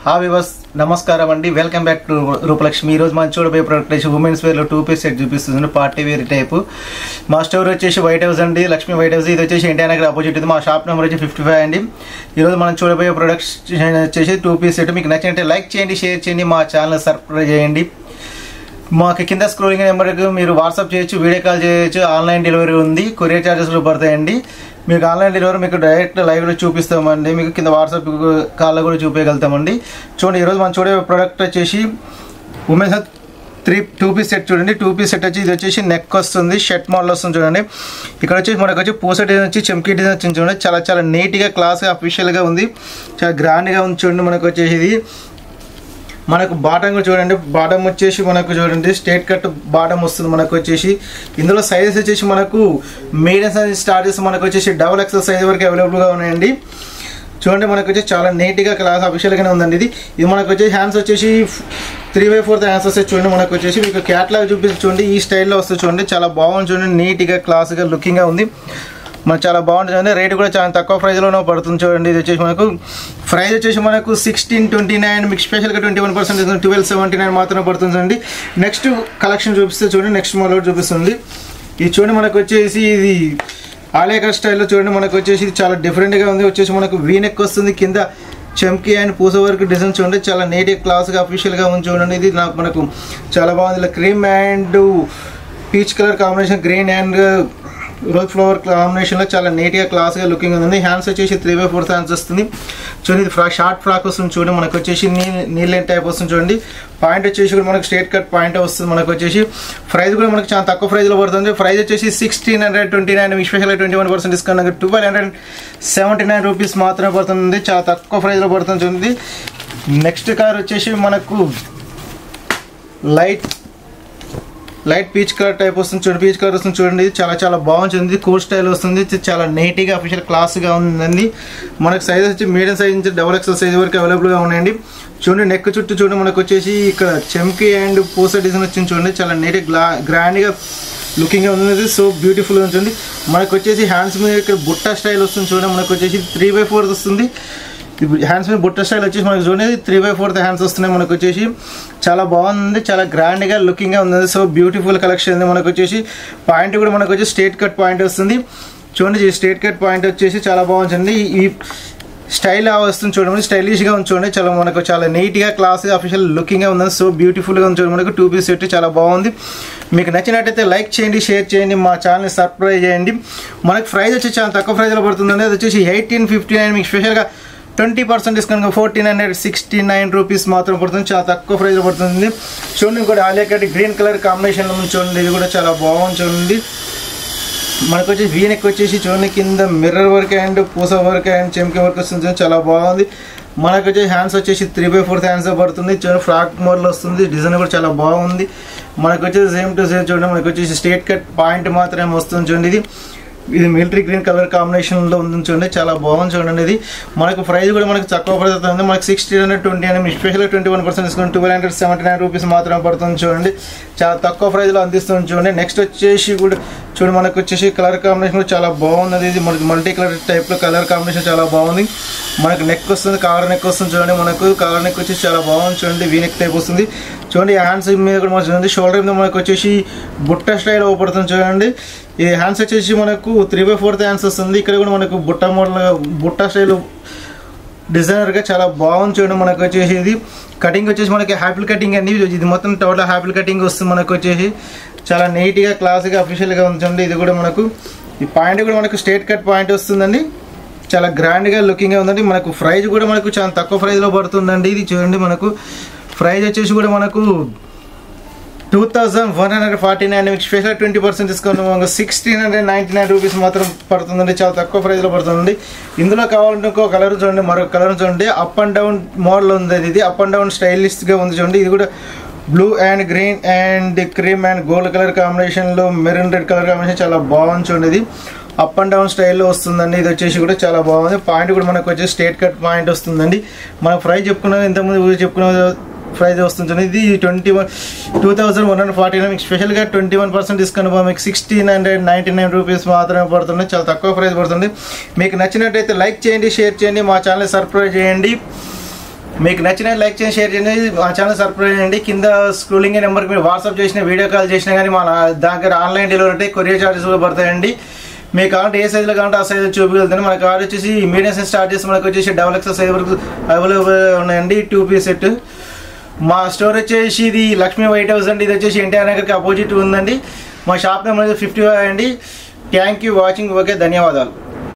हाँ विवर्स नमस्कार अंडी वेलकम बैक टू रूपलक्ष्मी मन चूडबोये प्रोडक्ट वुमेन्स वेर लो 2 पीस सेट चूपिस्तुन्नानु पार्टी वेर टाइप मा स्टोर वच्चेसी వైట్ హౌస్ అండి లక్ష్మీ వైట్ హౌస్ ఇది వచ్చేసి ఇండియా నగర్ ఆపోజిట్ ఇది మా షాప్ నెంబర్ వచ్చి 55 అండి ఈ రోజు మనం చూడబోయే ప్రొడక్ట్స్ వచ్చేసి 2 పీస్ సెట్ మీకు నచ్చినట్లయితే లైక్ చేయండి షేర్ చేయండి మా ఛానల్ సబ్స్క్రైబ్ చేయండి మాకు కింద స్క్రోలింగ్ నెంబర్కి మీరు వాట్సాప్ చేయొచ్చు వీడియో కాల్ చేయొచ్చు ఆన్లైన్ డెలివరీ ఉంది కొరియర్ చార్జెస్ పడతాయండి మీకు ఆన్లైన్ డెలివరీ మీకు డైరెక్ట్ లైవ్ లో చూపిస్తామండి మీకు కింద వాట్సాప్ కాల్ లో కూడా చూపించగలుగుతామండి చూడండి ఈ రోజు మనం చూడే ప్రొడక్ట్ వచ్చేసి ఉమెన్స్ 2 పీస్ సెట్ చూడండి 2 పీస్ సెట్ వచ్చి ఇది వచ్చేసి నెక్ వస్తుంది షర్ట్ మోడల్ వస్తుంది చూడండి ఇక్కడ వచ్చేసి మనకు వచ్చి పూస డిజైన్ వచ్చి చెంకి డిజైన్ వచ్చింది చూడండి చాలా నీట్ గా క్లాస్ గా అఫీషియల్ గా ఉంది చాలా గ్రాండ్ గా ఉంది చూడండి మనకు వచ్చేసి ఇది మనకు బాటమ్ కూడా చూడండి బాటమ్ వచ్చేసి మనకు చూడండి స్ట్రైట్ కట్ బాటమ్ వస్తుంది మనకు వచ్చేసి ఇందులో సైజెస్ వచ్చేసి మనకు మీడియం సైజ్ స్టార్ట్ చేసి మనకు వచ్చేసి డబుల్ ఎక్సెల్ సైజ్ వరకు అవైలబుల్ గా ఉన్నాయండి చూడండి మనకు వచ్చేసి చాలా నీట్ గా క్లాస్ అఫీషియల్ గానే ఉందండి ఇది మనకు వచ్చేసి హ్యాండ్స్ వచ్చేసి 3/4 హ్యాండ్స్ వస్తాయి చూడండి మనకు వచ్చేసి మీకు క్యాటలాగ్ చూపిస్తే చూడండి ఈ స్టైల్లో వస్తుంది చూడండి చాలా బాగుంది చూడండి నీట్ గా క్లాస్ గా లుకింగ్ గా ఉంది మన చాలా బాగుంటుంది రేట్ కూడా చాలా తక్కువ ప్రైస్ లోనే పడుతుంది చూడండి ఇది వచ్చేసి మనకు ప్రైస్ వచ్చేసి మనకు 1629 మీకు స్పెషల్ గా 21% 1279 మాత్రమే పడుతుందండి నెక్స్ట్ కలెక్షన్ చూపిస్తే చూడండి నెక్స్ట్ మోడల్ చూపిస్తుంది ఇది చూడండి మనకు వచ్చేసి ఇది ఆలియా స్టైల్లో చూడండి మనకు వచ్చేసి ఇది చాలా డిఫరెంట్ గా ఉంది వచ్చేసి మనకు వీ నెక్ వస్తుంది కింద చెంకి అండ్ పూస వర్క్ డిజైన్ చూడండి చాలా నీట్ క్లాస్ గా అఫీషియల్ గా ఉంది చూడండి ఇది నాకు మనకు చాలా బాగుంది ఇలా cream and peach colour combination green and rose flower combination లో చాలా నీట్ గా క్లాస్ గా లుకింగ్ ఉంది హ్యాండ్స్ వచ్చేసి 3/4 హ్యాండ్స్ వస్తుంది చూడండి ఇది షార్ట్ ఫ్రాక్ వస్తుంది చూడండి మనకు వచ్చేసి నీల్ టైప్ వస్తుంది చూడండి పాయింట్ వచ్చేసి కూడా మనకు స్ట్రైట్ కట్ పాయింట్ వస్తుంది మనకు వచ్చేసి ప్రైస్ కూడా మనకు చాలా తక్కువ ప్రైస్ లో పడుతుంది ప్రైస్ వచ్చేసి 1629 స్పెషల్ 21% డిస్కౌంట్ 1279 రూపీస్ మాత్రమే పడుతుంది చాలా తక్కువ ప్రైస్ లో పడుతుంది చూడండి నెక్స్ట్ కలర్ వచ్చేసి మనకు లైట్ పీచ్ కలర్ టైప్ వస్తుంది చూడండి పీచ్ కలర్ వస్తుంది చూడండి చాలా బాగుంటుంది కూల్ స్టైల్ వస్తుంది చాలా నీట్గా అఫీషియల్ క్లాస్గా ఉందండి మనకు సైజ్ వచ్చి మీడియం సైజ్ నుంచి డబుల్ ఎక్సెల్ సైజ్ వరకు అవైలబుల్గా ఉన్నాయండి చూడండి నెక్ చుట్టూ చూడండి మనకు వచ్చేసి ఇక్కడ చెంకి అండ్ పూస డిజైన్ వచ్చింది చూడండి చాలా నీట్గా గ్రాండ్గా లుకింగ్గా ఉంది సో బ్యూటిఫుల్గా ఉంటుంది మనకు వచ్చేసి హ్యాండ్స్ మీద ఇక్కడ బుట్ట స్టైల్ వస్తుంది చూడండి మనకు వచ్చేసి 3/4 వస్తుంది హ్యాండ్స్ మీద బుట్ట స్టైల్ వచ్చేసి మనకు చూడండి 3/4 హ్యాండ్స్ వస్తున్నాయి మనకు వచ్చేసి చాలా బాగుంది చాలా గ్రాండ్గా లుకింగ్గా ఉంది సో బ్యూటిఫుల్ కలెక్షన్ ఉంది మనకు వచ్చేసి పాయింట్ కూడా మనకు వచ్చి స్ట్రైట్ కట్ పాయింట్ వస్తుంది చూడండి స్ట్రైట్ కట్ పాయింట్ వచ్చేసి చాలా బాగుంటుంది ఈ స్టైల్ వస్తుంది చూడండి స్టైలిష్గా ఉంది చూడండి చాలా మనకు చాలా నీట్గా క్లాస్గా అఫీషియల్ లుకింగ్గా ఉంది సో బ్యూటిఫుల్గా ఉంది చూడండి మనకు 2 పీస్ సెట్ చాలా బాగుంది మీకు నచ్చినట్టయితే లైక్ చేయండి షేర్ చేయండి మా ఛానల్ని సబ్స్క్రైబ్ చేయండి మనకు ప్రైస్ వచ్చి చాలా తక్కువ ప్రైస్లో పడుతుందండి అది వచ్చేసి 1859 మీకు స్పెషల్గా 20% డిస్కౌంట్ 1469 రూపీస్ మాత్రం పడుతుంది చాలా తక్కువ ప్రైస్ పడుతుంది చూడండి కూడా ఆలియా కట్ గ్రీన్ కలర్ కాంబినేషన్లో చూడండి ఇది కూడా చాలా బాగుంది చూడండి మనకు వచ్చేసి వీ నెక్ వచ్చేసి చూడండి కింద మిర్రర్ వర్క్ అండ్ పూస వర్క్ అండ్ చెంకి వర్క్ వస్తుంది చాలా బాగుంది మనకు వచ్చేసి హ్యాండ్స్ వచ్చేసి 3/4 హ్యాండ్స్ పడుతుంది చూడండి ఫ్రాక్ మోడల్ వస్తుంది డిజైన్ కూడా చాలా బాగుంది మనకు వచ్చేసి సేమ్ టు సేమ్ చూడండి మనకు వచ్చేసి స్ట్రైట్ కట్ పాయింట్ మాత్రమే వస్తుంది చూడండి ఇది మిలిటరీ గ్రీన్ కలర్ కాంబినేషన్లో ఉంది చూడండి చాలా బాగుంది చూడండి ఇది మనకు ప్రైస్ కూడా మనకు తక్కువ పడుతుంది మనకు 1620 స్పెషల్ 21% డిస్కౌంట్ 1279 రూపీస్ మాత్రమే పడుతుంది చూడండి చాలా తక్కువ ప్రైస్లో అందిస్తుంది చూడండి నెక్స్ట్ వచ్చేసి కూడా చూడండి మనకు వచ్చేసి కలర్ కాంబినేషన్ కూడా చాలా బాగుంది ఇది మనకి మల్టీ కలర్ టైప్లో కలర్ కాంబినేషన్ చాలా బాగుంది మనకు నెక్ వస్తుంది కాలర్ నెక్ వస్తుంది చూడండి మనకు కాలర్ నెక్ వచ్చేసి చాలా బాగుంది చూడండి వీ నెక్ టైప్ వస్తుంది చూడండి హ్యాండ్స్ మీద కూడా మనకు చూడండి షోల్డర్ మీద మనకు వచ్చేసి బుట్ట స్టైల్ పడుతుంది చూడండి ఈ హ్యాండ్స్ వచ్చేసి మనకు 3/4 హ్యాండ్స్ వస్తుంది ఇక్కడ కూడా మనకు బుట్ట మోడల్ బుట్ట స్టైల్ డిజైనర్గా చాలా బాగుంది చూడండి మనకు వచ్చేసి ఇది కటింగ్ వచ్చేసి మనకి హ్యాపీ కటింగ్ అండి ఇది మొత్తం టోటల్ హ్యాపీ కటింగ్ వస్తుంది మనకు వచ్చేసి చాలా నీట్గా క్లాస్గా అఫీషియల్గా ఉంచండి ఇది కూడా మనకు ఈ పాయింట్ కూడా మనకు స్ట్రైట్ కట్ పాయింట్ వస్తుందండి చాలా గ్రాండ్గా లుకింగ్గా ఉందండి మనకు ప్రైస్ కూడా మనకు చాలా తక్కువ ప్రైస్లో పడుతుందండి ఇది చూడండి మనకు ప్రైస్ వచ్చేసి కూడా మనకు 2149 స్పెషల్ 20% డిస్కౌంట్ 1699 రూపీస్ మాత్రం పడుతుందండి చాలా తక్కువ ప్రైస్లో పడుతుంది ఇందులో కావాలంటే ఇంకో కలర్ చూడండి మరొక కలర్ చూడండి అప్ అండ్ డౌన్ మోడల్ ఉంది ఇది అప్ అండ్ డౌన్ స్టైలిష్గా ఉంది చూడండి ఇది కూడా blue and green and cream and gold colour కాంబినేషన్లో మెరూన్ రెడ్ కలర్ కాంబినేషన్ చాలా బాగుంది చూడండి ఇది అప్ అండ్ డౌన్ స్టైల్లో వస్తుందండి ఇది వచ్చేసి కూడా చాలా బాగుంది పాయింట్ కూడా మనకు వచ్చేసి స్ట్రైట్ కట్ పాయింట్ వస్తుందండి మనం ప్రైస్ చెప్పుకున్నాం ఇంతకుముందు చెప్పుకున్నాం ప్రైస్ వస్తుంది ఇది 2149 స్పెషల్గా 21% డిస్కౌంట్ మీకు 1699 రూపీస్ మాత్రమే పడుతుంది చాలా తక్కువ ప్రైస్ పడుతుంది మీకు నచ్చినట్టయితే లైక్ చేయండి షేర్ చేయండి మా ఛానల్ సబ్స్క్రైబ్ చేయండి మీకు నచ్చిన లైక్ చేయండి, షేర్ చేయండి, మా ఛానల్ సబ్స్క్రైబ్ చేయండి. కింద స్క్రోలింగ్ నెంబర్కి మీరు వాట్సాప్ చేసిన వీడియో కాల్ చేసినా కానీ మా దగ్గర ఆన్లైన్ డెలివరీ ఉంటాయి, కొరియర్ చార్జెస్ కూడా పడతాయండి. మీకు కావాలంటే ఏ సైజులో కావాలంటే ఆ సైజు చూపించగలుగుతాను. మన కార్ వచ్చేసి మీడియం సైజ్ స్టార్ట్ చేసి మనకు వచ్చేసి XXL సైజ్ వరకు అవైలబుల్ ఉన్నాయండి. 2 పీస్ సెట్. మా స్టోర్ వచ్చేసి ఇది లక్ష్మీ వైట్ హౌస్ అండి. ఇది వచ్చేసి ఎన్టీఆర్ నగర్కి అపోజిట్ ఉందండి. మా షాప్ నెంబర్ 55 అండి. Thank you watching. ఓకే, ధన్యవాదాలు.